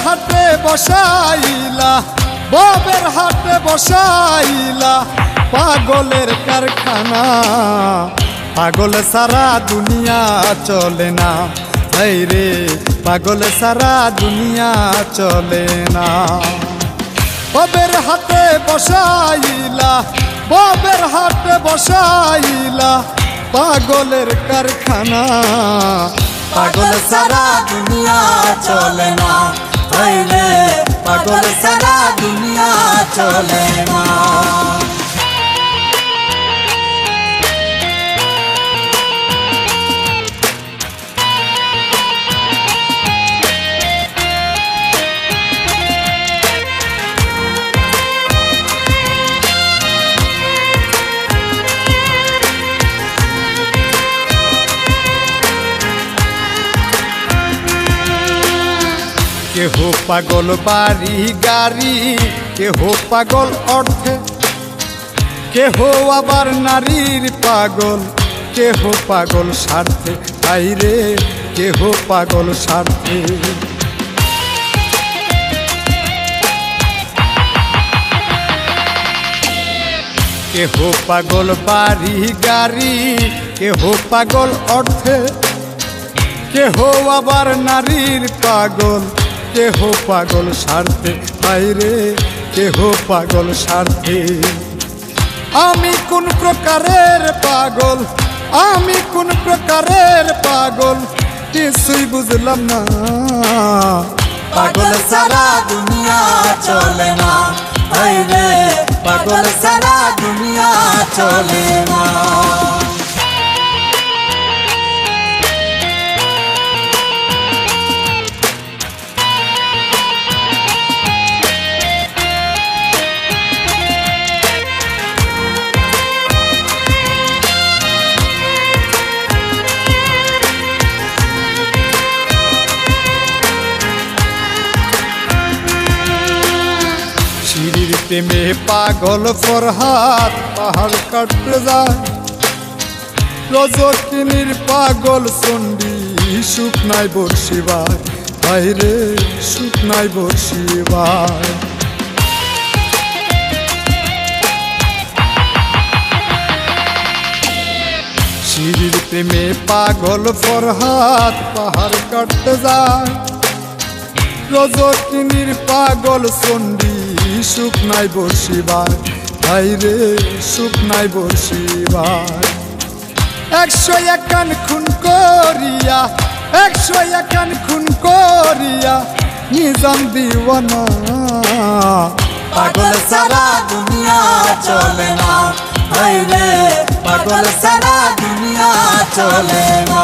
হাটে বসাইলা, ববের হাটে বসাইলা পাগলের কারখানা। পাগল সারা দুনিয়া চলে না, এই রে পাগল সারা দুনিয়া চলে না। ববের হাটে বসাইলা, ববের হাটে বসাইলা পাগলের কারখানা। পাগল সারা দুনিয়া চলে না, এই রে পাগল সারা দুনিয়া চলে না। কেহ পাগল বাড়ি গাড়ি, কেহ পাগল অর্থে, কেহ আবার নারীর পাগল, কেহ পাগল স্বার্থে, আইরে কেহ পাগল স্বার্থে। কেহ পাগল বাড়ি গাড়ি, কেহ পাগল অর্থে, কেহ আবার নারীর পাগল, কেহ পাগল স্বার্থে, আইরে কেহ পাগল স্বার্থে। আমি কোন প্রকারের পাগল, আমি কোন প্রকারের পাগল কিছুই বুঝলাম না। পাগল সারা দুনিয়া চলে না, এই রে পাগল সারা দুনিয়া চলে না। শিরির প্রেমে পাগল ফরহাদ পাহাড় কাটতে যায়, রজকিনীর পাগল চণ্ডী সুখ নাই বর্ষিবার, বাইরে সুখ নাই বর্ষিবার। শিরির প্রেমে পাগল ফরহাদ পাহাড় কাটতে যায়, রজকিনীর পাগল চণ্ডী সুখ নাই বর্ষিবার, হাইরে সুখ নাই বর্ষিবার। 101 খুন করিয়া, 101 খুন করিয়া নিজাম দিওয়ানা। পাগল সারা দুনিয়া চলে না, এই রে পাগল সারা দুনিয়া চলে না।